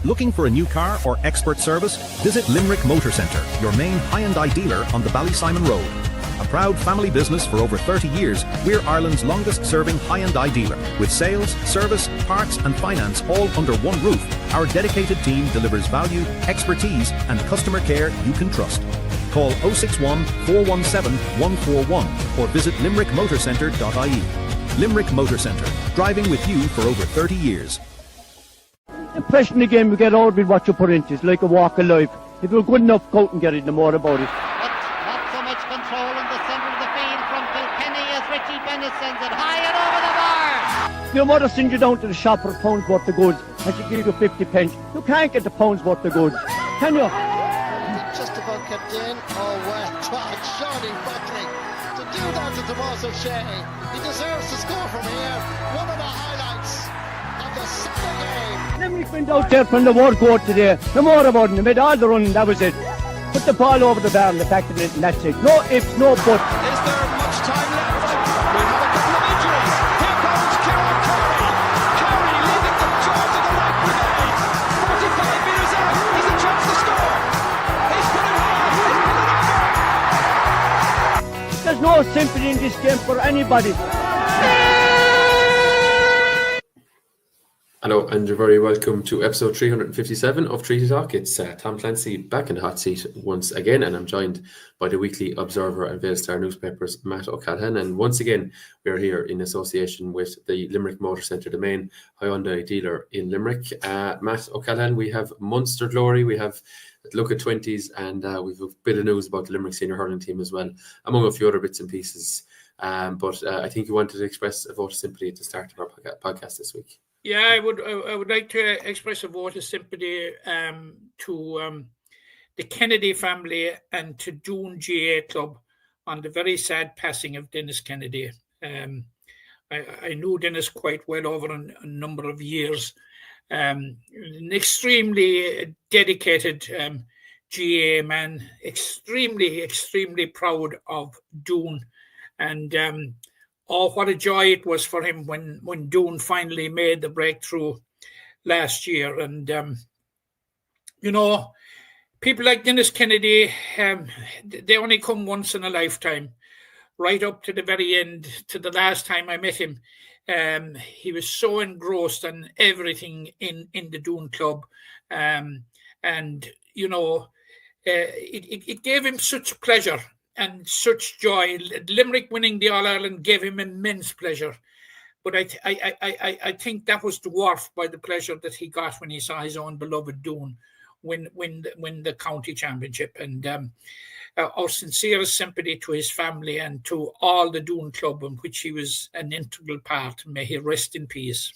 Looking for a new car or expert service? Visit Limerick Motor Centre, your main Hyundai dealer on the Ballysimon Road. A proud family business for over 30 years, we're Ireland's longest-serving Hyundai dealer. With sales, service, parts and finance all under one roof, our dedicated team delivers value, expertise and customer care you can trust. Call 061 417 141 or visit limerickmotorcentre.ie. Limerick Motor Centre, driving with you for over 30 years. The impression again we get out with what you put into it's like a walk of life. If you're good enough, go out and get it, no more about it. But not so much control in the centre of the field from Kilkenny as Richie Bennett sends it high and over the bar. Your mother sends you down to the shop for a pound's worth of goods and she gives you 50 pence. You can't get the pound's worth of goods, can you? Just about kept in. Oh, well tried, Shawnee Patrick. To do that to Tomas O'Shea, he deserves to score from here. One of the highlights of the Sunday game. Limerick went out there from the word go today. No more about it. They made all the running, that was it. Put the ball over the bar and the back of it and that's it. No ifs, no buts. Is there much time left? We have a couple of injuries. Here comes Currid. Curry leaving the jaws of the right brigade. 45 metres out. He's a chance to score. He's put it hard. There's no sympathy in this game for anybody. Hello and you're very welcome to episode 357 of Treaty Talk. It's Tom Clancy back in the hot seat once again, and I'm joined by the Weekly Observer and Vale Star newspapers, Matt O'Callaghan. And once again, we are here in association with the Limerick Motor Centre, the main Hyundai dealer in Limerick. Matt O'Callaghan, we have Munster glory, we have a look at 20s, and we've a bit of news about the Limerick senior hurling team as well, among a few other bits and pieces. But I think you wanted to express a vote of sympathy at the start of our podcast this week. Yeah, I would like to express a vote of sympathy to the Kennedy family and to Doon GA Club on the very sad passing of Dennis Kennedy. I knew Dennis quite well over a number of years. An extremely dedicated GA man, extremely proud of Doon. And what a joy it was for him when Doon finally made the breakthrough last year. And, people like Dennis Kennedy, they only come once in a lifetime, right up to the very end, to the last time I met him. He was so engrossed in everything in the Doon club. It gave him such pleasure and such joy. Limerick winning the All-Ireland gave him immense pleasure. But I think that was dwarfed by the pleasure that he got when he saw his own beloved Doon win the county championship. And our sincerest sympathy to his family and to all the Doon club in which he was an integral part. May he rest in peace.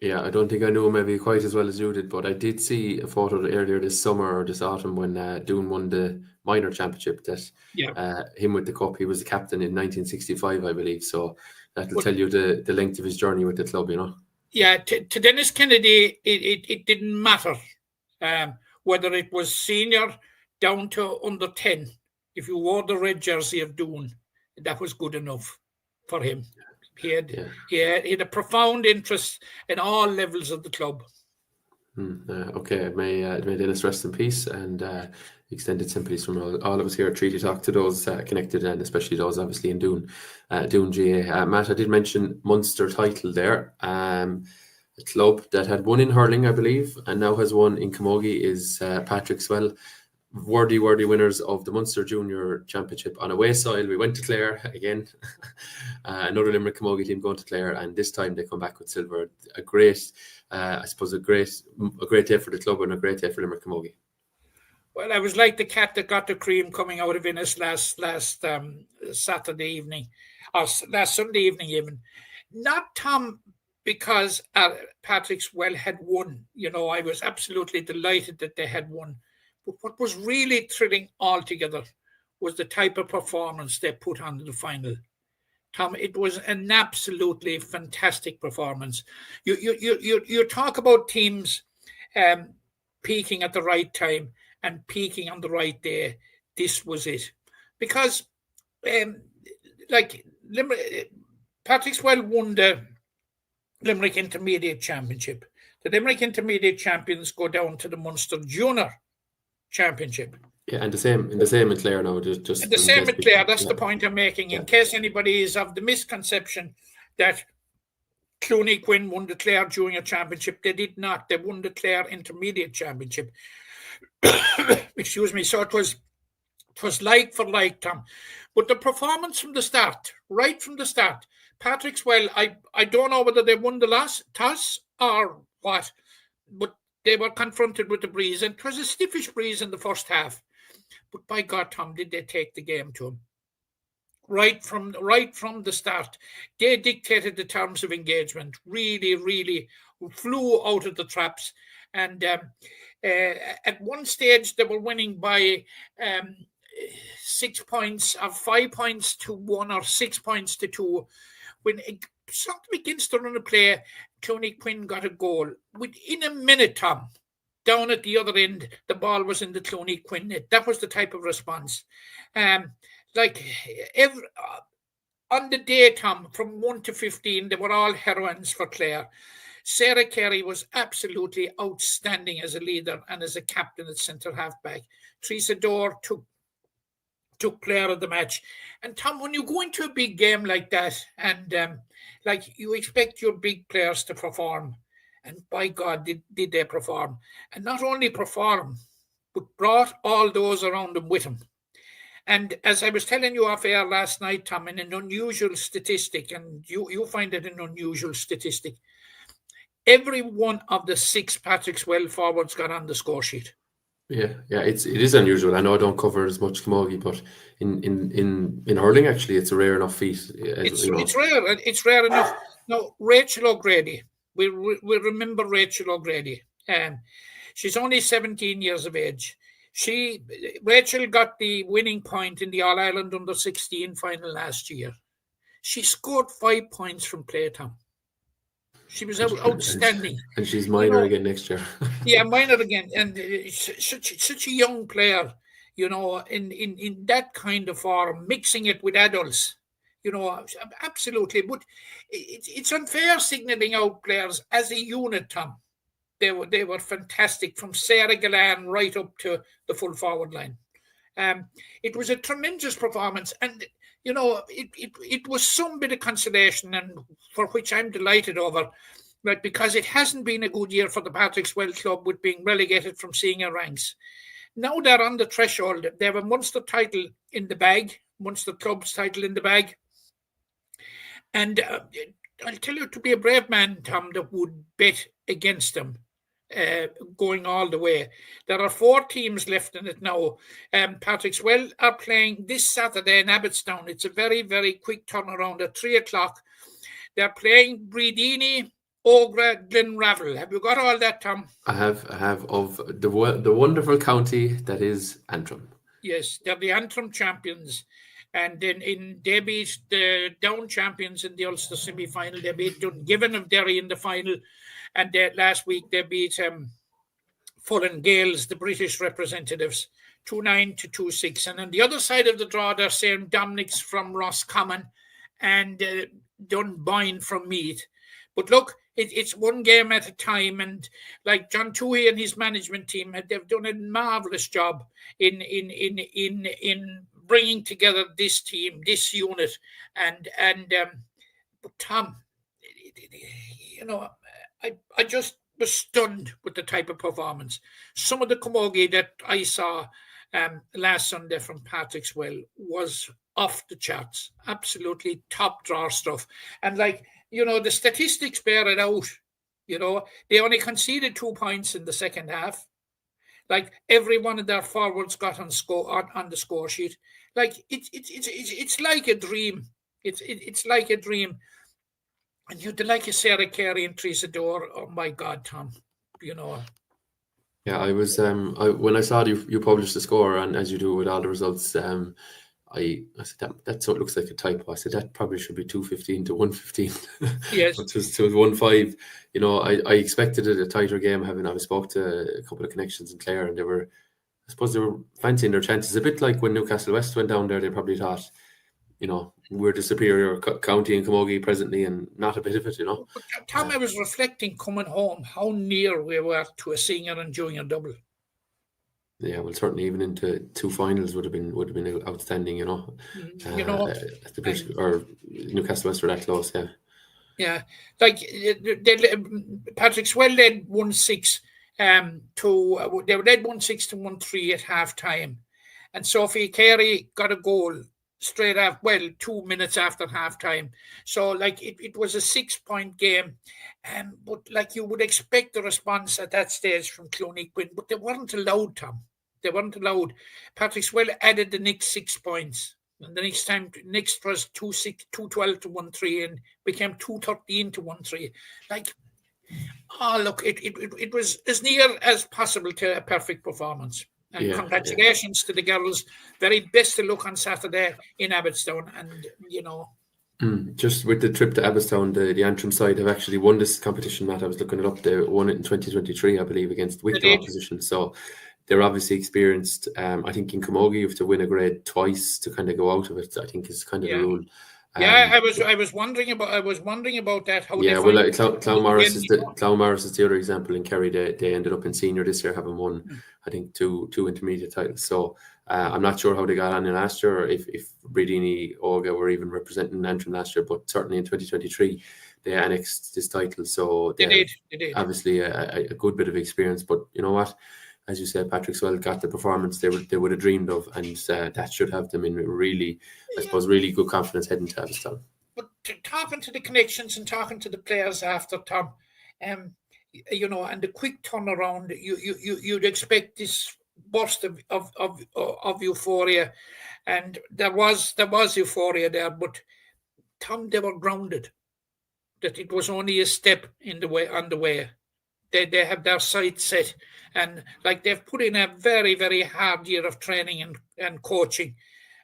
Yeah, I don't think I knew him maybe quite as well as you did, but I did see a photo earlier this summer or this autumn when Doon won the minor championship, that him with the cup. He was the captain in 1965, I believe. So that'll tell you the length of his journey with the club, Yeah, to Dennis Kennedy, it didn't matter whether it was senior down to under 10. If you wore the red jersey of Doon, that was good enough for him. He had a profound interest in all levels of the club. Okay, may Dennis rest in peace, and extended sympathies from all of us here at Treaty Talk to those connected, and especially those obviously in Doon GA. Matt, I did mention Munster title there. A club that had won in hurling, I believe, and now has won in camogie is Patrick Swell. Worthy winners of the Munster Junior Championship on away soil. We went to Clare again. Another Limerick camogie team going to Clare, and this time they come back with silver. A great day for the club and a great day for Limerick camogie. Well, I was like the cat that got the cream coming out of Innis last Saturday evening, or last Sunday evening even. Not, Tom, because Patrick Swell had won. I was absolutely delighted that they had won. But what was really thrilling altogether was the type of performance they put on in the final. Tom, it was an absolutely fantastic performance. You talk about teams peaking at the right time and peaking on the right day. This was it. Because Patrick Swell won the Limerick Intermediate Championship. The Limerick Intermediate champions go down to the Munster Junior Championship. Yeah, and the same in Clare now. Just The same with Clare. That's the point I'm making. Yeah. In case anybody is of the misconception that Clooney Quinn won the Clare Junior Championship, they did not. They won the Clare Intermediate Championship. Excuse me. So it was like for like, Tom. But the performance from the start, right from the start, Patrick's, well, I don't know whether they won the toss or what, but they were confronted with the breeze, and it was a stiffish breeze in the first half. But by God, Tom, did they take the game to him? Right from the start, they dictated the terms of engagement. Really, really flew out of the traps. And at one stage, they were winning by 6 points, or 5 points to 1, or 6 points to 2. When something begins to run a play, Clooney Quinn got a goal. Within a minute, Tom, down at the other end, the ball was in the Clooney Quinn net. That was the type of response. On the day, Tom, from 1 to 15, they were all heroines for Clare. Sarah Carey was absolutely outstanding as a leader and as a captain at centre half-back. Teresa Dorr took player of the match. And Tom, when you go into a big game like that, and you expect your big players to perform, and by God, did they perform? And not only perform, but brought all those around them with them. And as I was telling you off air last night, Tom, in an unusual statistic, and you find it an unusual statistic, every one of the 6 Patrick's Well forwards got on the score sheet. Yeah, it is unusual. I know I don't cover as much camogie, but in hurling, actually, it's a rare enough feat. It's rare. It's rare enough. Now, Rachel O'Grady, we remember Rachel O'Grady. She's only 17 years of age. Rachel got the winning point in the All Ireland Under-16 final last year. She scored 5 points from play time. She was outstanding. And she's minor again next year. Yeah, minor again. And such a young player, in that kind of form, mixing it with adults, absolutely. But it's unfair signalling out players as a unit, Tom. They were fantastic, from Sarah Gillan right up to the full forward line. It was a tremendous performance, and it was some bit of consolation, and for which I'm delighted over, right, because it hasn't been a good year for the Patrick's Well Club with being relegated from senior ranks. Now they're on the threshold. They have a Munster title in the bag, Munster Club's title in the bag. And I'll tell you, to be a brave man, Tom, that would bet against them going all the way. There are 4 teams left in it now. Patrick's Well are playing this Saturday in Abbottstown. It's a very, very quick turnaround at 3 o'clock. They're playing Bredini, Ogra, Glenravel. Have you got all that, Tom? I have of the wonderful county that is Antrim. Yes, they're the Antrim champions. And then they beat the Down champions in the Ulster semi-final. They beat Dungiven of Derry in the final. And last week they beat Fulham Gales, the British representatives, 2-9 to 2-6. And on the other side of the draw, they're saying Dominics from Roscommon and Dunboyne from Meath. But look, it's one game at a time, and like John Toohey and his management team, they've done a marvelous job in bringing together this team, this unit, and but Tom, I just was stunned with the type of performance. Some of the camogie that I saw last Sunday from Patrick's Well was off the charts, absolutely top drawer stuff, and the statistics bear it out. They only conceded 2 points in the second half. Like, every one of their forwards got on the score sheet. Like, it's like a dream. It's like a dream. And you'd like a Sarah Carey and Teresa Dorr. Oh my God, Tom. Yeah, I was when I saw you published the score, and as you do with all the results, I said that sort of looks like a typo. I said that probably should be 215 to 115. Yes. It was 1-5. I expected it a tighter game. I spoke to a couple of connections in Clare, and I suppose they were fancying their chances. A bit like when Newcastle West went down there, they probably thought we're the superior county in Camogie presently, and not a bit of it, But Tom, I was reflecting coming home how near we were to a senior and junior double. Yeah, well, certainly even into 2 finals would have been outstanding, at the or Newcastle West were that close, yeah. Yeah, like Patrick Swell led 1-6 they led 1-6 to 1-3 at half time, and Sophie Carey got a goal straight after, 2 minutes after half time. So like it was a 6-point game, but like you would expect the response at that stage from Cloney Quinn, but they weren't allowed, Tom. They weren't allowed. Patrick Swell added the next 6 points. And the next was 2-12 to 1-3 and became 2-13 to 1-3. Like, look, it was as near as possible to a perfect performance. And congratulations to the girls. Very best of luck on Saturday in Abbottstown. And, just with the trip to Abbottstown, the Antrim side have actually won this competition, Matt. I was looking it up. They won it in 2023, I believe, against Wicklow opposition. So they're obviously experienced. I think in Camogie you have to win a grade twice to kind of go out of it, I think is kind of the rule. I was wondering about that. Clown Morris is the other example in Kerry. They ended up in senior this year, having won I think two intermediate titles. So I'm not sure how they got on in last year, or if Bridini Olga were even representing Antrim last year, but certainly in 2023 they annexed this title. So they did. Obviously a good bit of experience, but you know what? As you said, Patrick Swell got the performance they would have dreamed of, and that should have them in really good confidence heading to Abbottstown. But talking to the connections and talking to the players after, Tom, and the quick turnaround, you'd expect this burst of euphoria, and there was euphoria there, but Tom, they were grounded that it was only a step on the way. They have their sights set, and like they've put in a very, very hard year of training and coaching,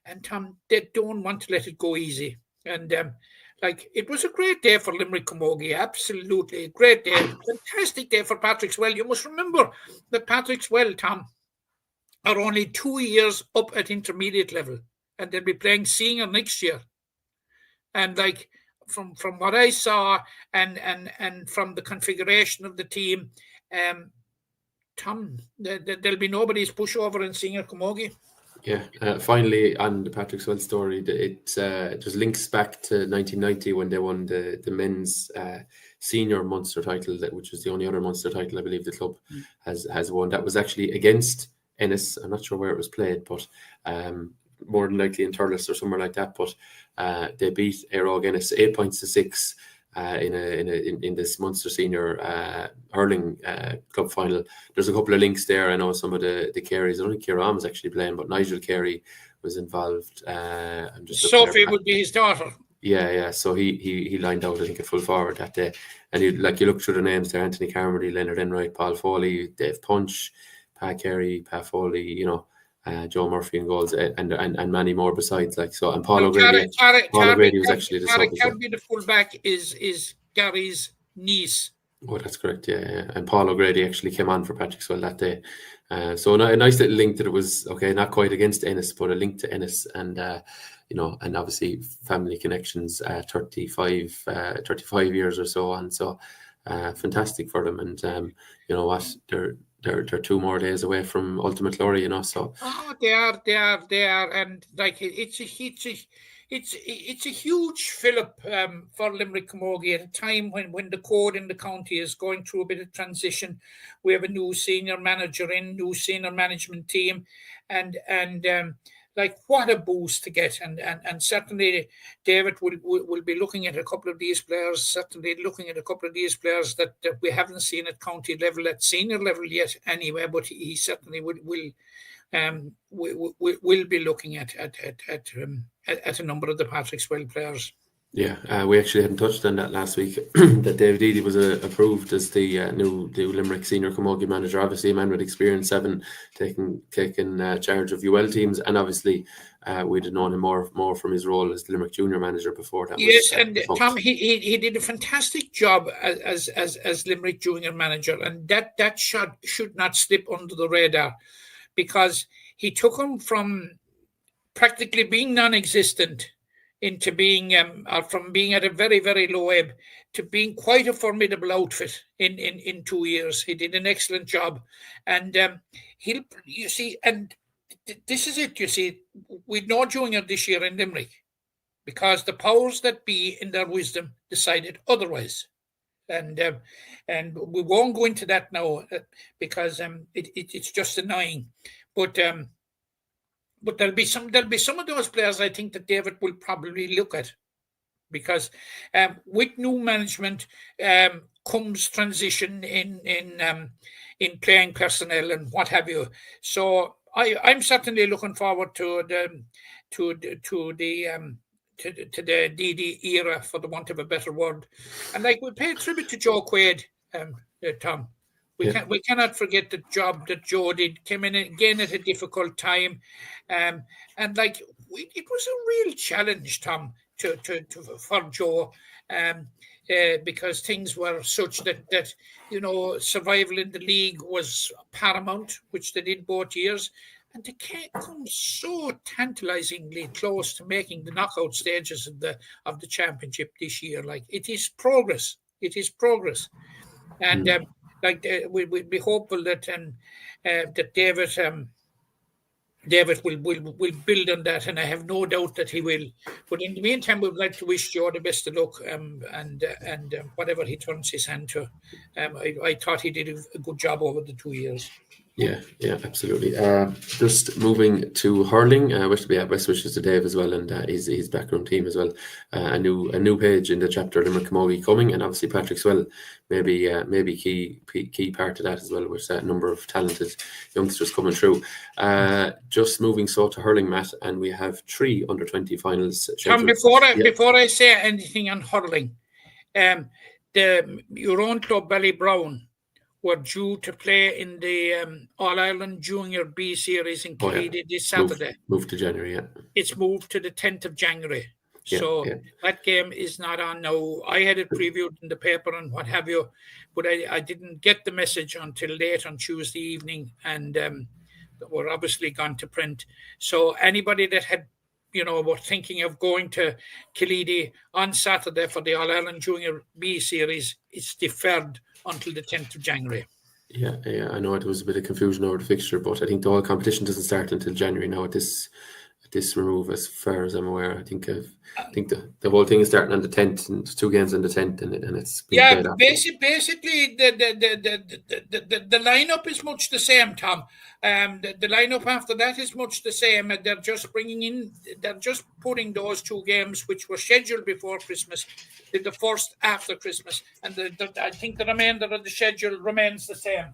and Tom, they don't want to let it go easy. And it was a great day for Limerick Camogie, absolutely a great day, fantastic day for Patrick Swell. You must remember that Patrick Swell, Tom, are only 2 years up at intermediate level, and they'll be playing senior next year. And from what I saw and from the configuration of the team, Tom, there'll be nobody's pushover in senior Camogie. Yeah, finally on the Patrick Swell story, it just links back to 1990 when they won the men's senior Munster title, which was the only other Munster title I believe the club has won. That was actually against Ennis. I'm not sure where it was played, but more than likely in Thurles or somewhere like that. But they beat Aero Ennis 8 points to 6 in this Munster senior hurling club final. There's a couple of links there. I know some of the Careys. I don't think Kieran was actually playing, but Nigel Carey was involved. Sophie would be his daughter. Yeah. So he lined out, I think, at full forward that day. And you look through the names there: Anthony Carmody, Leonard Enright, Paul Foley, Dave Punch, Pat Carey, Pat Foley. Joe Murphy in goals, and many more besides. And Paul O'Grady. Paul O'Grady was actually the sub. Carby, the fullback, is Gary's niece. Oh, that's correct. Yeah. And Paul O'Grady actually came on for Patrick Swell that day. So a nice little link that it was not quite against Ennis, but a link to Ennis, and and obviously family connections. 35 years or so on. So fantastic for them, and you know what, they're 2 more days away from ultimate glory, so they are, and it's a huge fillip for Limerick Camogie at a time when the code in the county is going through a bit of transition. We have a new senior manager new senior management team, and what a boost to get, and certainly David will be looking at a couple of these players, that we haven't seen at county level, at senior level yet anyway, but he certainly will be looking at a number of the Patrick Swell players. Yeah, we actually hadn't touched on that last week, that David Eady was approved as the new Limerick senior Camogie manager. Obviously a man with experience, 7 taking charge of UL teams, and obviously we'd have known him more from his role as the Limerick junior manager before that. Yes, and Tom, he did a fantastic job as Limerick junior manager, and that should not slip under the radar, because he took him from practically being non-existent into being or from being at a very, very low ebb to being quite a formidable outfit in 2 years. He did an excellent job, and you see, and this is it. You see, we'd no junior this year in Limerick because the powers that be, in their wisdom, decided otherwise. And we won't go into that now because it's just annoying. But there'll be some of those players I think that David will probably look at, because with new management comes transition in playing personnel and what have you. So I'm certainly looking forward to the DD era, for the want of a better word. And like, we pay tribute to Joe Quaid, Tom. We cannot forget the job that Joe did. Came in again at a difficult time, and like, it was a real challenge, Tom, for Joe, because things were such that survival in the league was paramount, which they did both years. And they can't come so tantalizingly close to making the knockout stages of the championship this year. Like, it is progress. It is progress. And we'd be hopeful that that David will build on that, and I have no doubt that he will. But in the meantime, we'd like to wish Joe the best of luck, and whatever he turns his hand to. I thought he did a good job over the 2 years. Yeah, absolutely. Just moving to hurling, best wishes to Dave as well, and his background team as well. A new page in the chapter Limerick Camogie coming, and obviously Patrick Swell maybe key part of that as well, with a number of talented youngsters coming through. Just moving to hurling, Matt, and we have 3 under-20 finals. Tom, before I say anything on hurling, the Uronto Ballybrown were due to play in the All-Ireland Junior B Series in Currid this Saturday. Moved to January, yeah. It's moved to the 10th of January. So that game is not on now. I had it previewed in the paper and what have you, but I didn't get the message until late on Tuesday evening, and we're obviously gone to print. So anybody that had, were thinking of going to Kilidi on Saturday for the All-Ireland Junior B Series, it's deferred until the 10th of January. Yeah, I know it was a bit of confusion over the fixture, but I think the whole competition doesn't start until January now at this remove, as far as I'm aware. I think the whole thing is starting on the 10th, and there's 2 games on the 10th, and it's played after. Basically the lineup is much the same, Tom. The lineup after that is much the same. They're just putting those 2 games which were scheduled before Christmas, the first after Christmas, and I think the remainder of the schedule remains the same.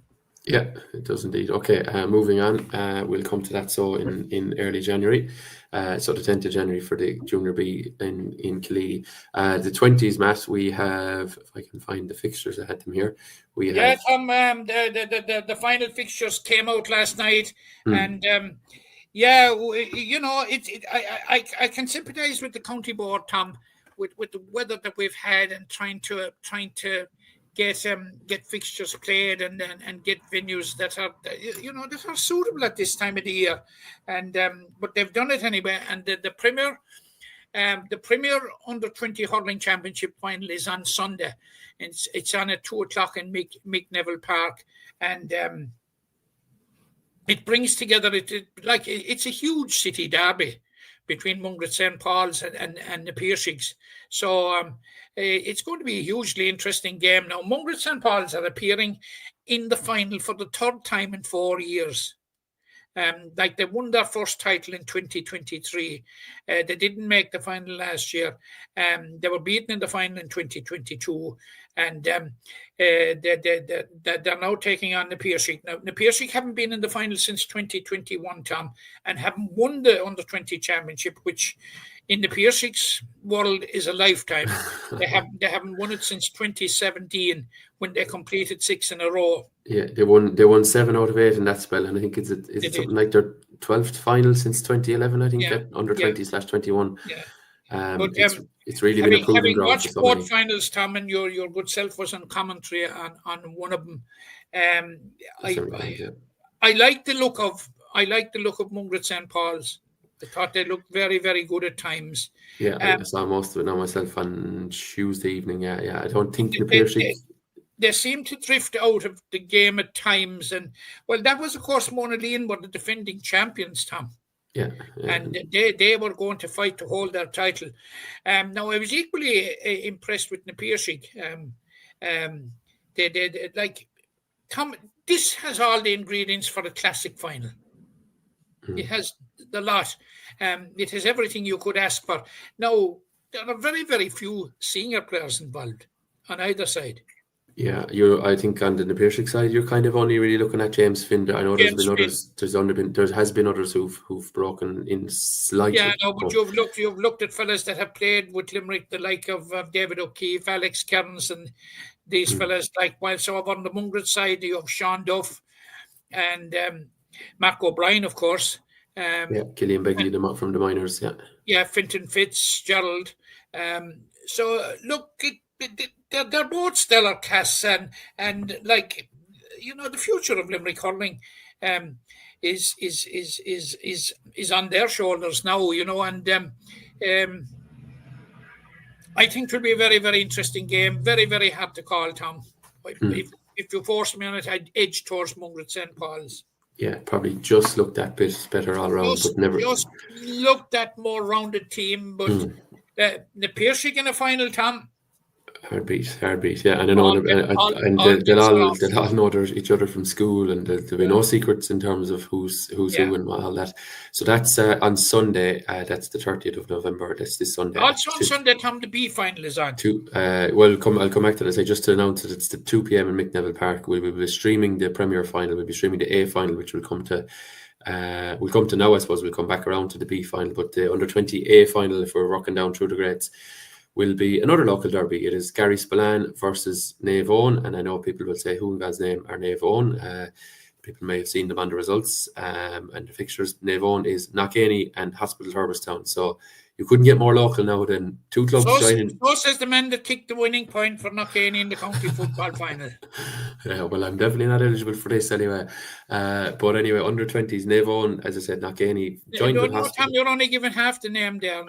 Yeah, it does indeed. Okay, moving on. We'll come to that in early January. So the 10th of January for the Junior B in Kilidi. The 20s, Matt, we have, if I can find the fixtures, I had them here. Tom, the final fixtures came out last night, and I can sympathise with the county board, Tom, with the weather that we've had, and trying to get fixtures played and get venues that are that are suitable at this time of the year, and but they've done it anyway. And the Premier Under-20 Hurling Championship final is on Sunday. It's on at 2:00 in Mick Neville Park, and it brings together it's a huge city derby between Mungret St. Paul's and the Piershigs. So it's going to be a hugely interesting game. Now, Mungret St. Paul's are appearing in the final for the 3rd time in 4 years. They won their first title in 2023. They didn't make the final last year. They were beaten in the final in 2022. And they're now taking on the Piershig. Now, the Piershig haven't been in the final since 2021, Tom, and haven't won the Under-20 Championship, which in the Piershig's world is a lifetime. They haven't won it since 2017, when they completed 6 in a row. Yeah, they won 7 out of 8 in that spell, and I think it's something like their 12th final since 2011. I think that Under-20/21. Yeah. But it's really been a proving ground. Having watched both finals, Tom, and your good self was on commentary on one of them. I like the look of Mungret St. Paul's. I thought they looked very, very good at times. Yeah, I saw most of it now myself on Tuesday evening. Yeah. I don't think They, they seem to drift out of the game at times. And, well, that was, of course, Monaleen were the defending champions, Tom. Yeah. And they were going to fight to hold their title. Now, I was equally impressed with Napiershig. They like, Tom, this has all the ingredients for a classic final. It has the lot. It has everything you could ask for. Now, there are very, very few senior players involved on either side. Yeah, I think on the Napiershig side, you're kind of only really looking at James Finn. I know there's been others. There has been others who've broken in slightly. Yeah, no, but you've looked at fellas that have played with Limerick, the like of David O'Keefe, Alex Kearns, and these fellas. Like, while so on the Mungret side, you have Sean Duff and Mark O'Brien, of course. Killian Begley from the minors. Yeah, Finton Fitzgerald. So look, they're both stellar casts, and like, you know, the future of Limerick hurling is on their shoulders now, you know, and I think it will be a very, very interesting game. Very, very hard to call, Tom. If you force me on it, I'd edge towards Mungret St. Paul's. Yeah, probably just looked that bit better all around, but never just looked that more rounded team. But Napiershig in a final, Tom. Hard beat, yeah. And I know, they'll all know each other from school, and there'll be no secrets in terms of who's who and all that. So that's on Sunday. That's the 30th of November. That's this Sunday. Also on Sunday, Tom, the B final is on. I'll come back to that. Just to announce that it's the 2 p.m. in McNeville Park. We'll be streaming the Premier final. We'll be streaming the A final, which will come to. We'll come to now. I suppose we'll come back around to the B final, but the under 20 A final, if we're rocking down through the grades, will be another local derby. It is Gary Spillane versus Naomh Eoin, and I know people will say, who in God's name are Naomh Eoin? People may have seen them on the results and the fixtures. Naomh Eoin is Knockany and Hospital Herberstown, so you couldn't get more local now than two clubs joining. So says the man that kicked the winning point for Knockany in the county football final. Yeah, well, I'm definitely not eligible for this anyway. But anyway, under 20s, Naomh Eoin, as I said, Knockany joined with Hospital. Tom, you're only given half the name there.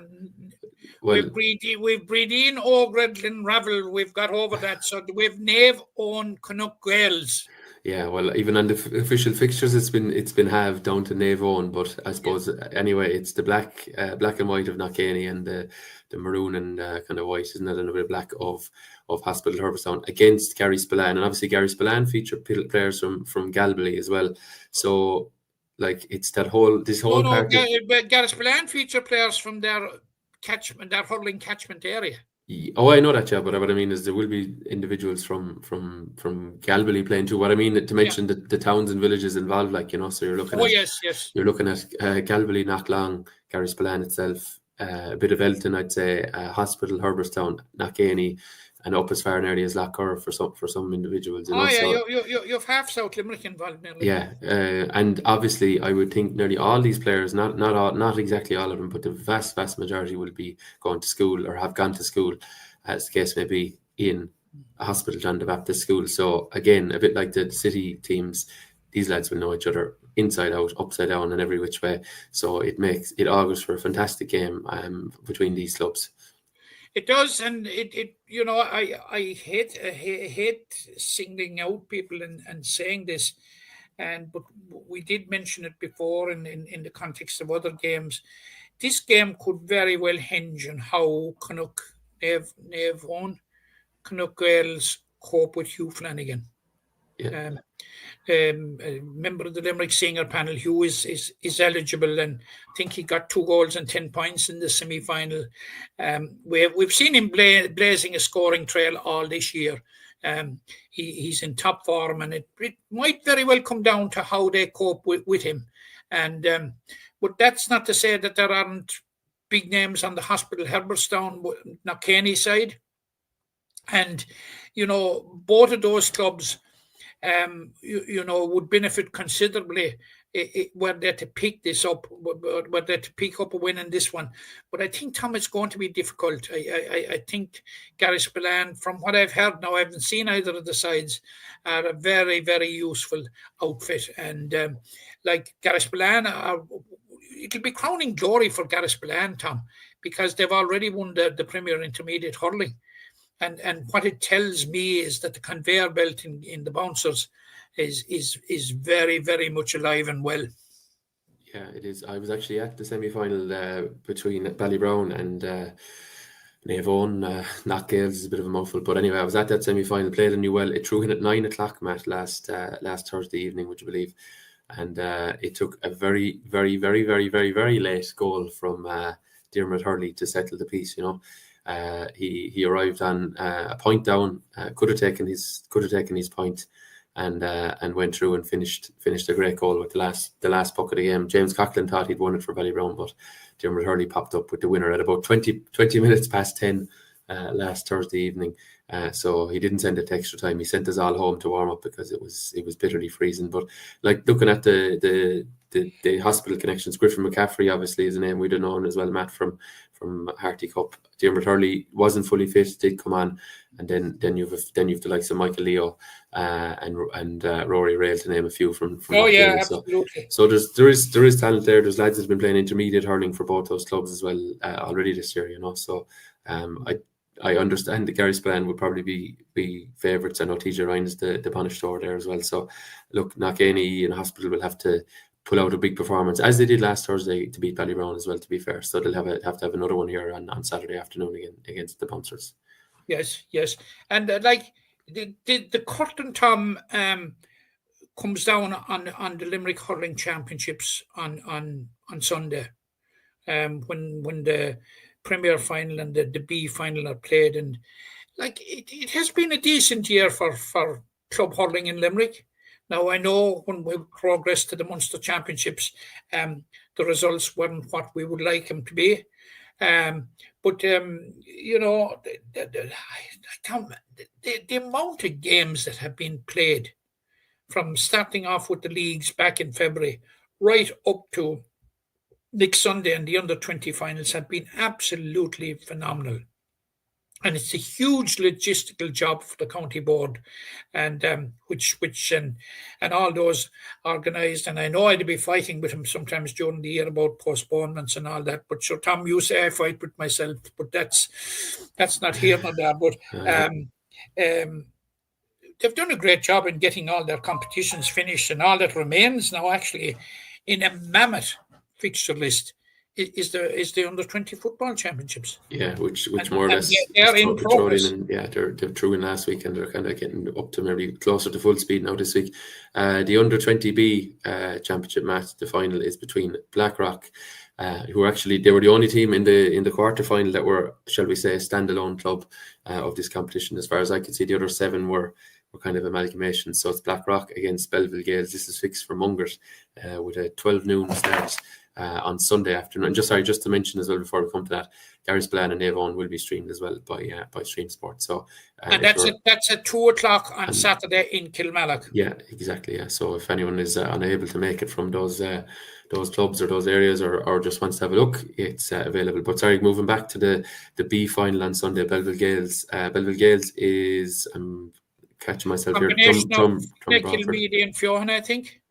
Well, we've Breedeen, Ogredlin, Ravel. We've got over that. So we've Naomh Eoin, Canuck Gales. Yeah, well, even on the official fixtures, it's been halved down to Naomh Eoin, but I suppose anyway, it's the black and white of Knockany and the maroon and kind of white, isn't it, and a bit of black of Hospital Herberstown against Gary Spillane, and obviously Gary Spillane featured players from Galway as well. So, like, it's that whole part. Gary Spillane featured players from their catchment, their hurling catchment area. Oh, I know that, yeah, but what I mean is there will be individuals from Galway playing too. What I mean to mention the towns and villages involved, like, you know, so you're looking you're looking at Galway, Knocklong, Gary Spillane itself, a bit of Elton, I'd say, Hospital, Herberstown, Knockany, and up as far nearly as Lochcurr for some individuals. You've half South Limerick involved nearly. Yeah, and obviously I would think nearly all these players, not exactly all of them, but the vast majority will be going to school or have gone to school, as the case may be, in a Hospital John the Baptist school. So again, a bit like the city teams, these lads will know each other inside out, upside down, and every which way. So it augurs for a fantastic game between these clubs. It does, and it you know, I hate singling out people and saying this, but we did mention it before in the context of other games. This game could very well hinge on how Canuck Naomh Eoin, Canuck Gales cope with Hugh Flanagan. Yeah. A member of the Limerick senior panel, Hugh is eligible, and I think he got 2 goals and 10 points in the semi-final. We've seen him blazing a scoring trail all this year. He's in top form, and it might very well come down to how they cope with him. And but that's not to say that there aren't big names on the Hospital Herberstown, Knockany side. And, you know, both of those clubs you know, would benefit considerably were they to pick this up, were they to pick up a win in this one. But I think, Tom, it's going to be difficult. I think Gary Spillane, from what I've heard now, I haven't seen either of the sides, are a very, very useful outfit. And like Gary Spillane, it'll be crowning glory for Garrisbillan, Tom, because they've already won the Premier Intermediate Hurling. And what it tells me is that the conveyor belt in the bouncers is very, very much alive and well. Yeah, it is. I was actually at the semi-final between Ballybrown and Navan. Not Gales is a bit of a mouthful, but anyway, I was at that semi-final, played in Newell. It threw in at 9 o'clock, Matt, last Thursday evening, would you believe? And it took a very, very, very, very, very, very late goal from Diarmuid Hurley to settle the piece. He arrived on a point down, could have taken his point, and went through and finished a great goal with the last puck of the game. James Coughlin thought he'd won it for Ballybrown, but Diarmuid Hurley popped up with the winner at about 20 minutes past 10 last Thursday evening. So he didn't send it to extra time. He sent us all home to warm up because it was bitterly freezing. But like looking at the hospital connections, Griffin McCaffrey obviously is a name we'd have known as well, Matt, from Harty Cup. Diarmuid Hurley wasn't fully fit, did come on, and then you've the likes of Michael Leo and Rory Rail, to name a few from absolutely. So there is talent there. There's lads that's been playing intermediate hurling for both those clubs as well already this year, So I understand that Garrisbillan would probably be favourites. I know TJ Ryan is the punished store there as well. So look, Knockany and Hospital will have to pull out a big performance, as they did last Thursday, to beat Ballybrown as well, to be fair. So they'll have to have another one here on Saturday afternoon against the Bouncers. Yes. And the curtain, Tom, comes down on the Limerick Hurling Championships on Sunday, when the Premier Final and the B Final are played. And it has been a decent year for club hurling in Limerick. Now, I know when we progressed to the Munster Championships, the results weren't what we would like them to be. But the amount of games that have been played, from starting off with the leagues back in February right up to next Sunday and the under-20 finals, have been absolutely phenomenal. And it's a huge logistical job for the county board, and which and all those organised. And I know I'd be fighting with him sometimes during the year about postponements and all that. But sure, Tom, you say I fight with myself, but that's not here nor there. But they've done a great job in getting all their competitions finished, and all that remains now actually in a mammoth fixture list is the under-20 football championships. Yeah, which more or less they're in progress. They're through in last week, and they're kind of getting up to maybe closer to full speed now this week. The under-20B championship match, the final, is between Blackrock, who were they were the only team in the quarter final that were, shall we say, a standalone club of this competition. As far as I could see, the other 7 were kind of amalgamations. So it's Blackrock against Belleville Gales. This is fixed for Mungers with a 12 noon start on Sunday afternoon. And just to mention as well before we come to that, Garrisbillan and Navan will be streamed as well by Stream Sport. So and that's at 2 o'clock on Saturday in Kilmallock. Yeah, exactly. Yeah. So if anyone is unable to make it from those clubs or those areas, or just wants to have a look, it's available. But sorry, moving back to the B final on Sunday, Belleville Gales. Belleville Gales is catching myself here. Drum Kilmeedy and Fiohan, I think.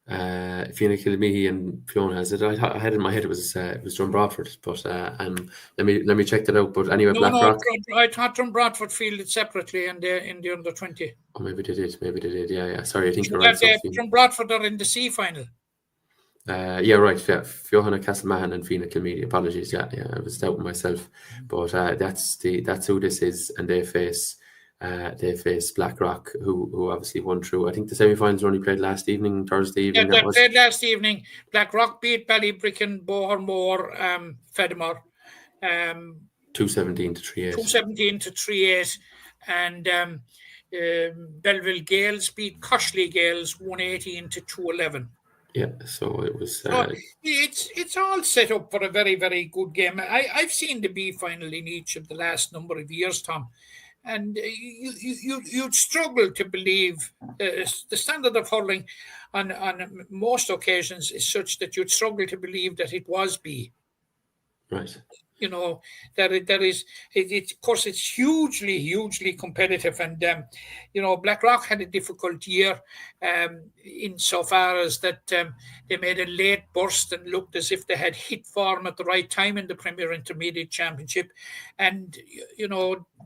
Fianna Kilmeedy and Fiona has it. I had in my head it was Drum Bradford, but let me check that out. But anyway, Blackrock. I thought Drum Bradford fielded separately in the under-20. Oh, maybe they did. Yeah. Sorry, I think you're right. Drum Bradford are in the C final. Yeah, right. Yeah, Fiona Castleman and Fianna Kilmeedy. Apologies. Yeah. I was doubting myself, but that's who this is, and they face Blackrock, who obviously won through. I think the semi-finals were only played last evening, Thursday evening. Yeah, played last evening. Blackrock beat Ballybricken, Bohermore, Fedmore. 217 to 3-8. 217 to 3-8. And Belleville Gales beat Coshley Gales 118 to 211. Yeah, so it was. It's all set up for a very, very good game. I've seen the B final in each of the last number of years, Tom. And you'd struggle to believe the standard of hurling on most occasions is such that you'd struggle to believe that it was B. Right. Of course, it's hugely competitive, and Blackrock had a difficult year insofar as that they made a late burst and looked as if they had hit form at the right time in the Premier Intermediate Championship, and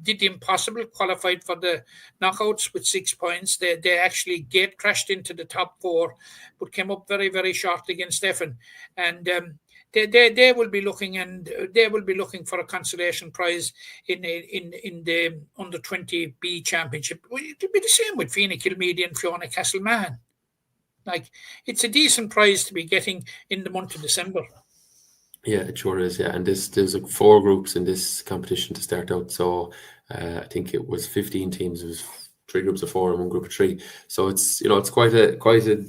did the impossible, qualified for the knockouts with 6 points. They actually gate crashed into the top 4, but came up very short against Stephen, and they will be looking for a consolation prize in the under 20B championship. It'll be the same with Fianna Kilmeady and Fiona Castleman. Like, it's a decent prize to be getting in the month of December. Yeah, it sure is. Yeah, and there's like 4 groups in this competition to start out. So I think it was 15 teams. It was 3 groups of 4 and 1 group of 3. So it's it's quite a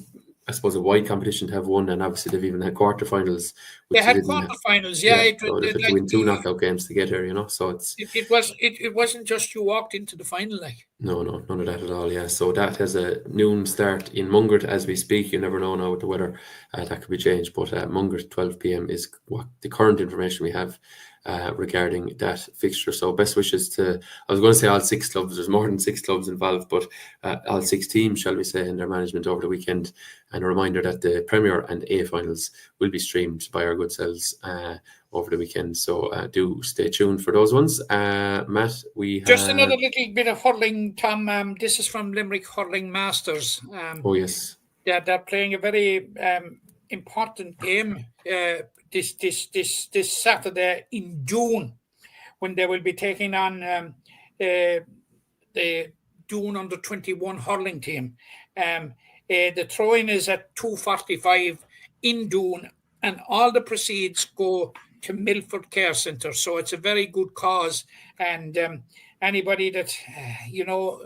I suppose a wide competition to have won, and obviously they've even had quarterfinals. They had quarterfinals, yeah. So they had to win 2 knockout games to get here, So it wasn't just you walked into the final, like. No, none of that at all. Yeah, so that has a noon start in Mungert as we speak. You never know now with the weather; that could be changed. But Mungert 12 p.m. is what the current information we have regarding that fixture. So best wishes to, I was going to say all 6 clubs. There's more than 6 clubs involved, but all 6 teams, shall we say, and their management over the weekend. And a reminder that the Premier and A finals will be streamed by our good selves over the weekend. So do stay tuned for those ones. Matt, we have... Just another little bit of hurling, Tom. This is from Limerick Hurling Masters. Oh, yes. Yeah, they're playing a very important game this Saturday in June, when they will be taking on the June under 21 hurling team. The throw-in is at 2:45 in June, and all the proceeds go to Milford Care Centre. So it's a very good cause, and anybody that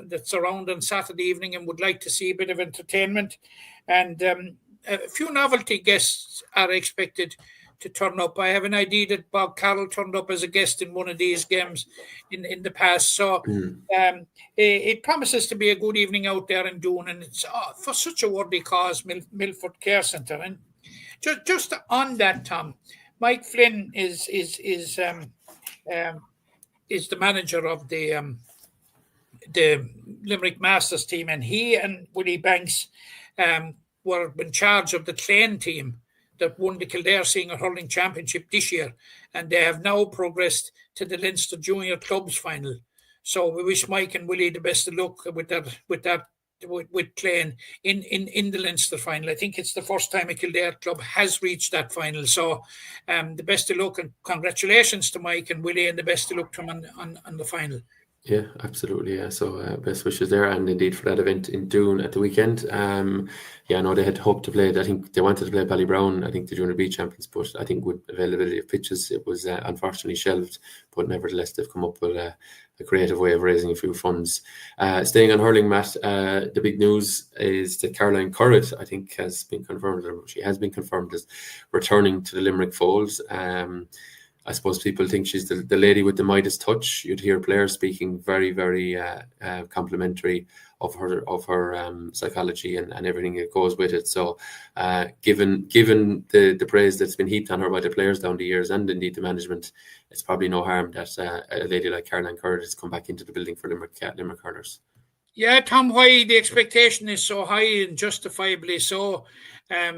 that's around on Saturday evening and would like to see a bit of entertainment, and a few novelty guests are expected to turn up. I have an idea that Bob Carroll turned up as a guest in one of these games in the past. So it promises to be a good evening out there in June, and it's for such a worthy cause, Milford Care Centre. And just on that, Tom, Mike Flynn is the manager of the Limerick Masters team, and he and Willie Banks were in charge of the Clane team that won the Kildare Senior Hurling Championship this year, and they have now progressed to the Leinster Junior Clubs final. So we wish Mike and Willie the best of luck with Clane in the Leinster final. I think it's the first time a Kildare club has reached that final. So the best of luck and congratulations to Mike and Willie, and the best of luck to them on the final. Yeah, absolutely. Yeah, so best wishes there, and indeed for that event in June at the weekend. I know they had hoped to play it. I think they wanted to play Ballybrown, I think the Junior B champions, but I think with availability of pitches, it was unfortunately shelved. But nevertheless, they've come up with a creative way of raising a few funds. Staying on hurling, Matt, the big news is that Caroline Currid, I think, has been confirmed, or she has been confirmed as returning to the Limerick folds. I suppose people think she's the lady with the Midas touch. You'd hear players speaking very, very complimentary of her psychology and everything that goes with it. So, given the praise that's been heaped on her by the players down the years, and indeed the management, it's probably no harm that a lady like Caroline Currid has come back into the building for Limerick hurlers. Yeah, Tom, why the expectation is so high, and justifiably so.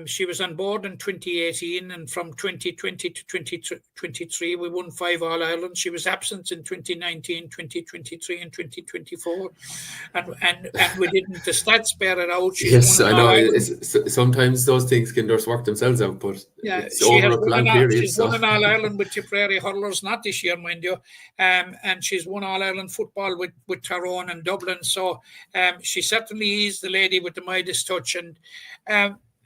She was on board in 2018, and from 2020 to 2023, we won 5 All-Ireland. She was absent in 2019, 2023, and 2024, and we didn't. The stats bear it out. Yes, I know. Sometimes those things can just work themselves out, but it's over a long period. She's won an All-Ireland with Tipperary hurlers, not this year, mind you, and she's won All-Ireland football with Tyrone and Dublin. So she certainly is the lady with the Midas touch, and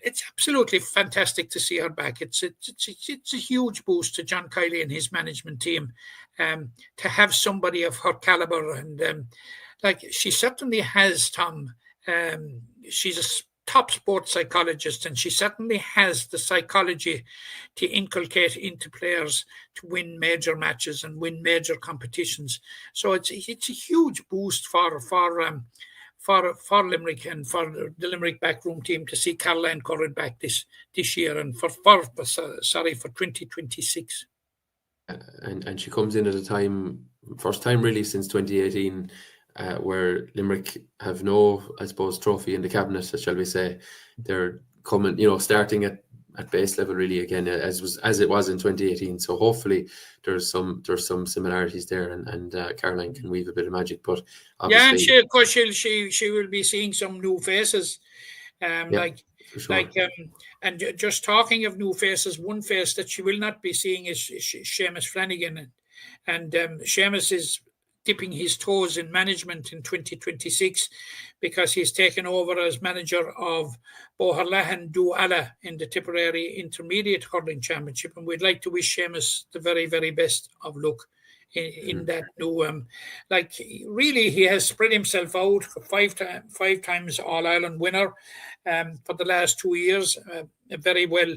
it's absolutely fantastic to see her back. It's a huge boost to John Kiley and his management team to have somebody of her caliber, and she certainly has, Tom. She's a top sports psychologist, and she certainly has the psychology to inculcate into players to win major matches and win major competitions. So it's a huge boost for Limerick and for the Limerick backroom team to see Caroline Currid back this year, and for 2026. and she comes in at a time, first time really since 2018, where Limerick have no, I suppose, trophy in the cabinet, shall we say. They're coming, starting at base level really again, as it was in 2018. So hopefully there's some similarities there, and Caroline can weave a bit of magic. But Yeah, and obviously, she will be seeing some new faces, for sure. and just talking of new faces, one face that she will not be seeing is Seamus Flanagan, and Seamus is dipping his toes in management in 2026 because he's taken over as manager of Boherlahan Duala in the Tipperary Intermediate Hurling Championship, and we'd like to wish Seamus the very, very best of luck in that new really he has spread himself out, five times All-Ireland winner for the last 2 years, a very well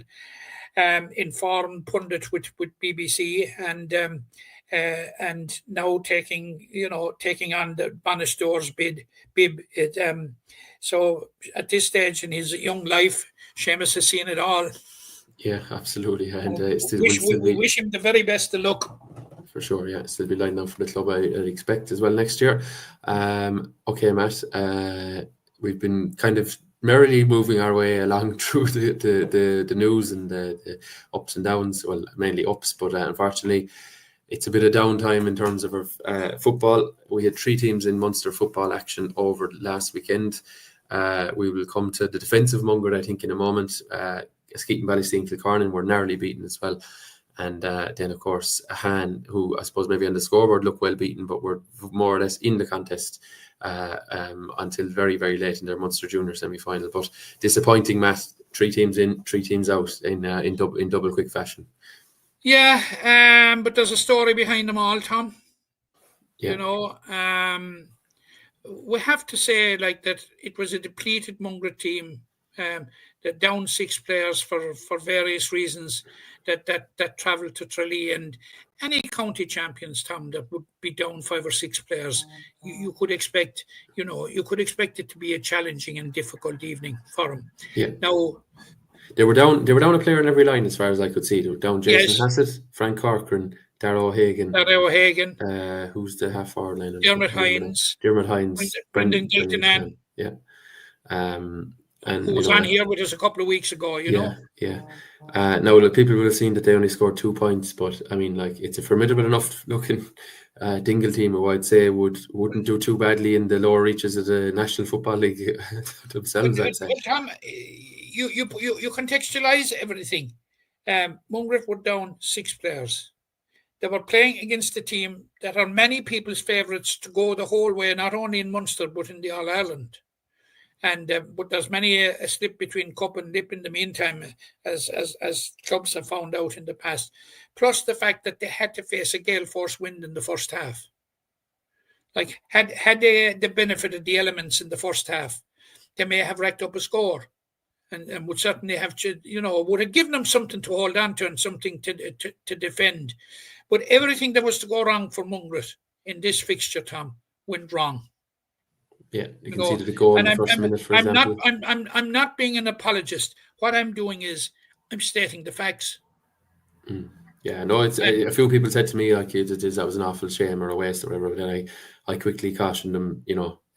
informed pundit with BBC, and now taking on the Bannister's bib. So at this stage in his young life, Seamus has seen it all. Yeah, absolutely. And we wish him the very best of luck. For sure, yeah. Still be lined up for the club, I expect, as well next year. Okay, Matt. We've been kind of merrily moving our way along through the news and the ups and downs. Well, mainly ups, but unfortunately, it's a bit of downtime in terms of our football. We had 3 teams in Munster football action over last weekend. We will come to the defensive Munster, I think, in a moment. Skeeton Ballysteen Kilcornan were narrowly beaten as well. And then, of course, Han, who I suppose maybe on the scoreboard looked well beaten, but were more or less in the contest until very, very late in their Munster Junior semi-final. But disappointing, Matt. 3 teams in, 3 teams out in double quick fashion. Yeah, but there's a story behind them all, Tom. Yeah. We have to say that it was a depleted Munster team. That down 6 players for various reasons that travelled to Tralee, and any county champions, Tom, that would be down 5 or 6 players, you could expect it to be a challenging and difficult evening for them. Yeah. Now they were down a player in every line as far as I could see. They were down Jason Hassett, Frank Corcoran, Darragh O'Hagan. Who's the half forward line? Dermot Hines, Brendan Giltinan. Yeah. And who was on here with us a couple of weeks ago, Yeah. Now, look, people will have seen that they only scored 2 points, but I mean, it's a formidable enough looking Dingle team who I'd say wouldn't do too badly in the lower reaches of the National Football League themselves, I'd say. Well, Tom, you contextualise everything. Munster were down 6 players. They were playing against a team that are many people's favourites to go the whole way, not only in Munster but in the All-Ireland. And but there's many a slip between cup and lip in the meantime, as clubs have found out in the past. Plus the fact that they had to face a gale force wind in the first half. Had they the benefit of the elements in the first half, they may have racked up a score, and would certainly have to, would have given them something to hold on to and something to defend. But everything that was to go wrong for Munster in this fixture, Tom, went wrong. Yeah, you conceded a goal in the first minute, for example. I'm not being an apologist. What I'm doing is I'm stating the facts. Yeah, no, it's a few people said to me that was an awful shame or a waste or whatever. But then I quickly cautioned them.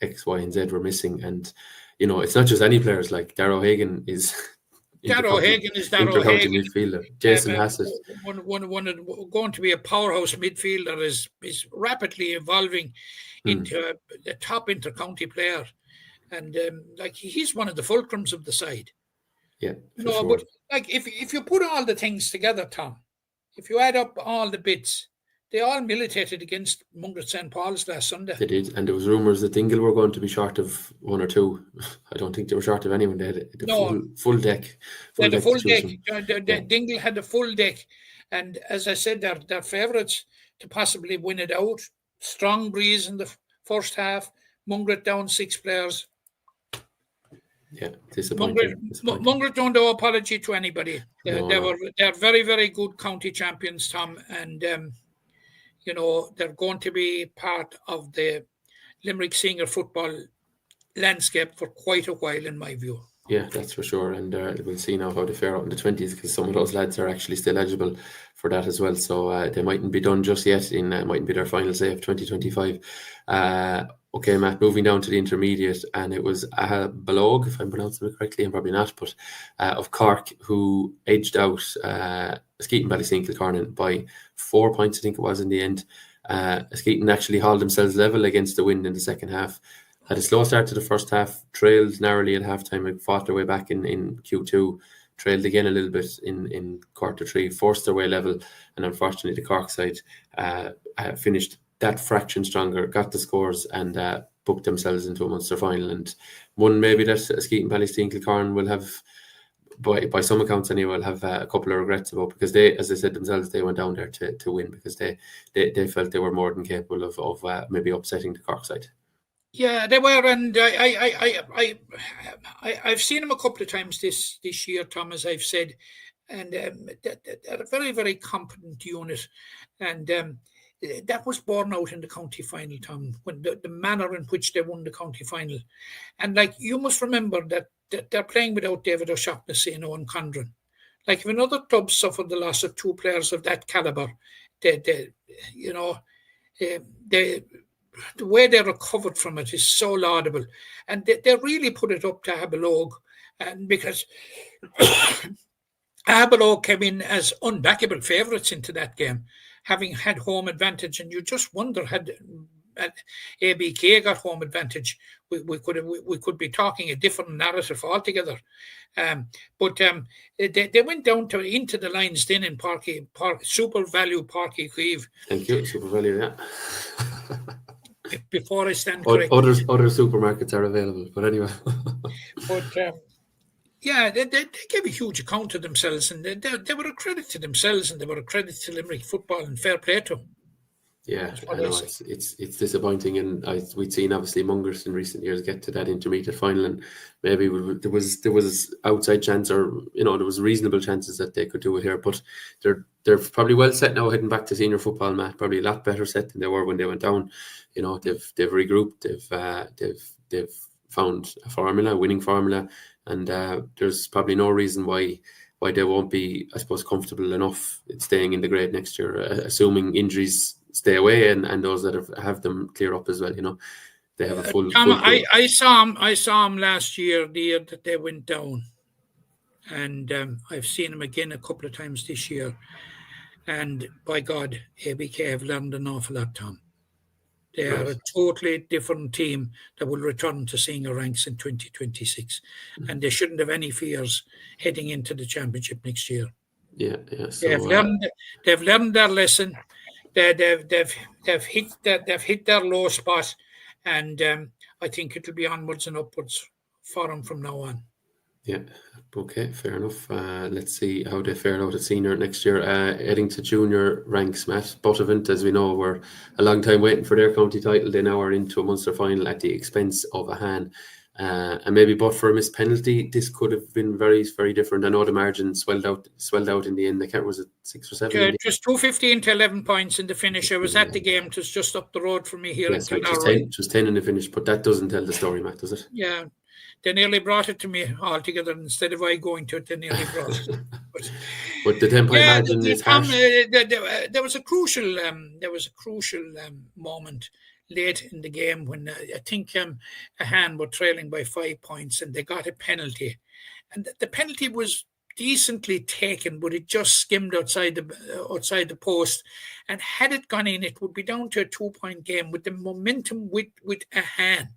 X, Y, and Z were missing, and it's not just any players. Like Darragh O'Hagan is. Darragh O'Hagan is Darragh O'Hagan. Midfielder. Jason Hassett. One going to be a powerhouse midfielder is rapidly evolving into a top inter-county player, and he's one of the fulcrums of the side. Yeah, sure. But if you put all the things together, Tom, if you add up all the bits, they all militated against Munster St. Paul's last Sunday. They did, and there was rumours that Dingle were going to be short of 1 or 2. I don't think they were short of anyone. They had full deck. They had a full deck. Dingle had a full deck, and as I said, they're favourites to possibly win it out. Strong breeze in the first half. Munster down 6 players. Yeah, disappointing. Munster don't owe apology to anybody. They're very, very good county champions, Tom, and they're going to be part of the Limerick senior football landscape for quite a while, in my view. Yeah, that's for sure. And we'll see now how they fare out in the 20s, because some of those lads are actually still eligible for that as well. So they mightn't be done just yet. Mightn't be their final say of 2025. Okay, Matt, moving down to the intermediate, and it was Balog, if I'm pronouncing it correctly, and probably not, but of Cork, who edged out Skeeton Ballyseen by 4 points, I think it was, in the end. Skeeton actually hauled themselves level against the wind in the second half. Had a slow start to the first half, trailed narrowly at halftime, and fought their way back in Q2, trailed again a little bit in quarter three, forced their way level, and unfortunately the Cork side finished that fraction stronger, got the scores, and booked themselves into a Munster final. And one maybe that Skeeton Ballyseen will have, by some accounts anyway, will have a couple of regrets about, because they, as they said themselves, they went down there to win, because they felt they were more than capable of maybe upsetting the Cork side. Yeah, they were, and I've seen them a couple of times this year, Tom, as I've said, and they're a very, very competent unit, and that was borne out in the county final, Tom, when the manner in which they won the county final. And like, you must remember that they're playing without David O'Shaughnessy and Owen Condren. Like, if another club suffered the loss of two players of that caliber, the way they recovered from it is so laudable. And they really put it up to Aberlogue, and because Aberlogue came in as unbackable favourites into that game, having had home advantage, and you just wonder, had ABK got home advantage, we could be talking a different narrative altogether. But they went down into the Lions Den in Park Super Value Park Cave. Thank you, Super Value. Yeah. Before I stand corrected, other supermarkets are available, but anyway. But yeah, they gave a huge account of themselves, and they were a credit to themselves, and they were a credit to Limerick football, and fair play to them. Yeah, I know it's disappointing, and we'd seen obviously Mungers in recent years get to that intermediate final, and maybe there was outside chance, or there was reasonable chances that they could do it here, but they're probably well set now heading back to senior football, Matt. Probably a lot better set than they were when they went down. They've regrouped, they've found a winning formula, and there's probably no reason why they won't be, I suppose, comfortable enough in staying in the grade next year, assuming injuries stay away and those that have them clear up as well. They have a full. Tom, I saw him last year, the year that they went down, and I've seen him again a couple of times this year. And by God, ABK have learned an awful lot, Tom. They are a totally different team that will return to senior ranks in 2026, and they shouldn't have any fears heading into the championship next year. Yeah. So, they've learned their lesson. They've hit their low spot, and I think it'll be onwards and upwards for them from now on. Yeah. Okay, fair enough. Let's see how they fare out at senior next year. Heading to junior ranks, Matt. Buttevant, as we know, were a long time waiting for their county title. They now are into a Munster final at the expense of a Han. And maybe but for a missed penalty, this could have been very, very different. I know the margin swelled out in the end. Was it 6 or 7? It was 2-15 to 11 points in the finish. I was at the game. It was just up the road from me here. Yes, it was 10 in the finish, but that doesn't tell the story, Matt, does it? Yeah. They nearly brought it to me altogether. Instead of I going to it, they nearly brought it. But the 10-point margin is harsh. There was a crucial moment late in the game when I think a Han were trailing by 5 points, and they got a penalty, and the penalty was decently taken, but it just skimmed outside the post, and had it gone in, it would be down to a 2-point game with the momentum with a Han.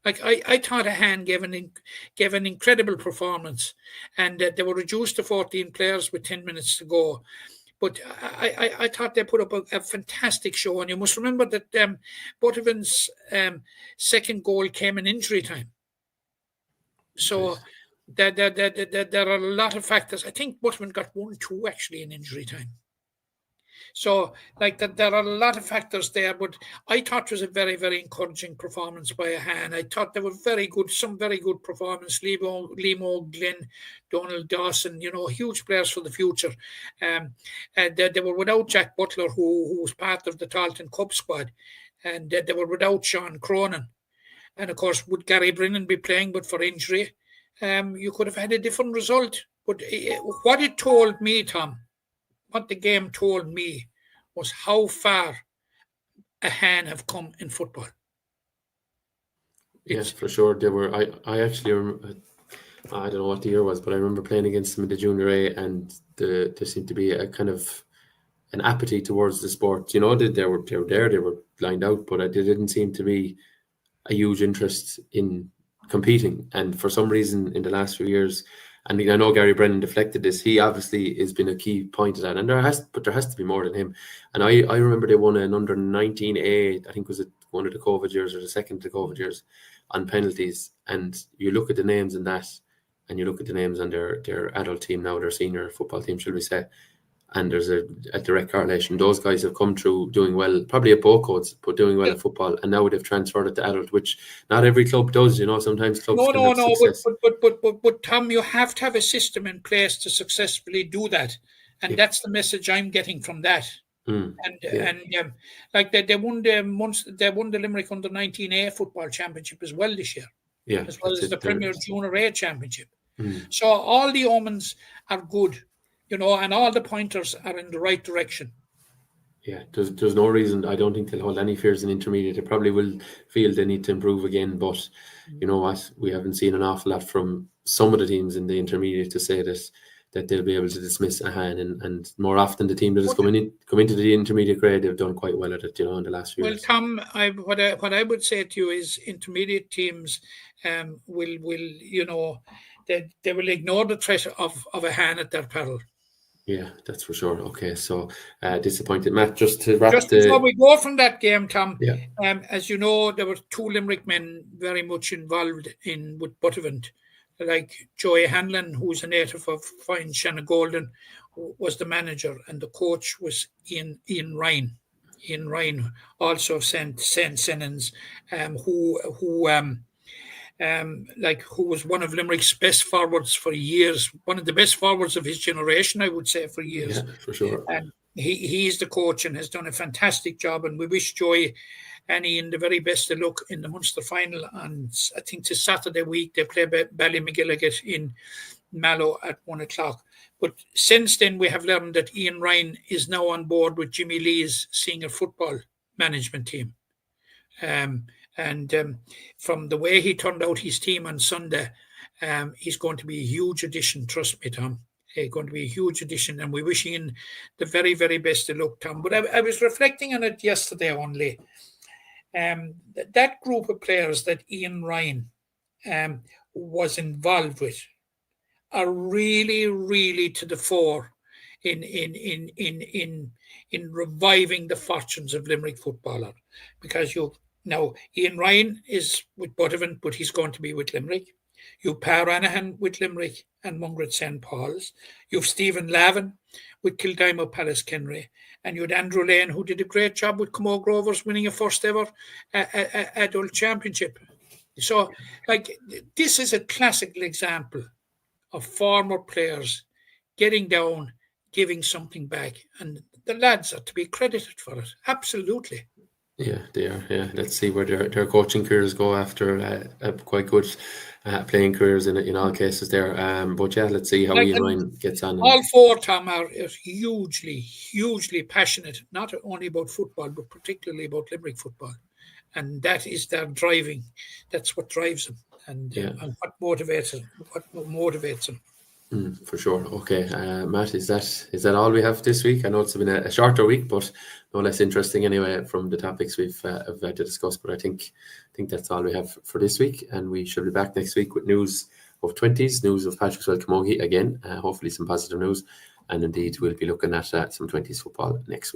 Like, I thought a Han gave an incredible performance, and they were reduced to 14 players with 10 minutes to go. But I thought they put up a fantastic show, and you must remember that Buttevant's second goal came in injury time. So there are a lot of factors. I think Buttevant got 1-2 actually in injury time. So, like, there are a lot of factors there, but I thought it was a very, very encouraging performance by a Han. I thought they were some very good performance. Limo, Glenn, Donald Dawson, huge players for the future. And they were without Jack Butler, who was part of the Tarleton Cup squad, and they were without Sean Cronin. And of course, would Gary Brennan be playing, but for injury? you could have had a different result. But what it told me, Tom, what the game told me was how far a hand have come in football. Yes, for sure. They were. I actually remember, I don't know what the year was, but I remember playing against them in the junior A, and there seemed to be a kind of an apathy towards the sport. You know, they were there, they were lined out, but there didn't seem to be a huge interest in competing. And for some reason, in the last few years, I mean, I know Gary Brennan deflected this. He obviously has been a key point of that, and there has to be more than him. And I remember they won an under 19A. I think was it one of the COVID years or the second of the COVID years on penalties. And you look at the names in that, and you look at the names on their adult team now, their senior football team, shall we say, and there's a direct correlation. Those guys have come through doing well, probably at both codes, but doing well at football, and now they've transferred it to adult, which not every club does. You know, sometimes clubs can have success. But Tom, you have to have a system in place to successfully do that, and that's the message I'm getting from that. Like they won the Limerick under 19A football championship as well this year, as well as the Premier Junior A championship. So all the omens are good, you know, and all the pointers are in the right direction. Yeah, there's no reason. I don't think they'll hold any fears in intermediate. They probably will feel they need to improve again, but you know what? We haven't seen an awful lot from some of the teams in the intermediate to say that they'll be able to dismiss a hand, and more often the team that has come into the intermediate grade, they've done quite well at it, you know, in the last few years. Well, Tom, what I would say to you is intermediate teams will you know, they will ignore the threat of a hand at their paddle. Yeah, that's for sure. Okay, so disappointed, Matt. Just to wrap before we go from that game, Tom. Yeah. As you know, there were two Limerick men very much involved with Buttevant, like Joey Hanlon, who's a native of fine Shanagolden, was the manager, and the coach was Ian Ryan. Ian Ryan, also St. Senans, who was one of Limerick's best forwards for years, one of the best forwards of his generation, I would say, for years. Yeah, for sure. And he's the coach and has done a fantastic job. And we wish Joey and Ian the very best of luck in the Munster final. And I think this Saturday week they play Ballymcgilligan in Mallow at 1:00. But since then, we have learned that Ian Ryan is now on board with Jimmy Lee's senior football management team. From the way he turned out his team on Sunday, he's going to be a huge addition. Trust me, Tom. He's going to be a huge addition, and we wish him the very, very best of luck, Tom. But I was reflecting on it yesterday only. That group of players that Ian Ryan was involved with are really, really to the fore in reviving the fortunes of Limerick footballer, because now, Ian Ryan is with Buttevant, but he's going to be with Limerick. You've Pa Ranahan with Limerick and Mungret St. Paul's. You've Stephen Lavin with Kildimo Palace Kenry. And you had Andrew Lane, who did a great job with Comogue Rovers, winning a first ever adult championship. So, this is a classical example of former players getting down, giving something back. And the lads are to be credited for it. Absolutely. Yeah, they are. Yeah, let's see where their coaching careers go after quite good playing careers in all cases there. But yeah, let's see how Ian Ryan gets on. All four, Tom, are hugely, hugely passionate, not only about football, but particularly about Limerick football. And that is their driving. That's what drives them, and what motivates them. For sure. Okay, Matt, is that all we have this week? I know it's been a shorter week, but no less interesting anyway from the topics we've had to discuss. But I think that's all we have for this week, and we should be back next week with news of 20s, news of Patrickswell Camogie again. Hopefully some positive news, and indeed we'll be looking at some 20s football next week.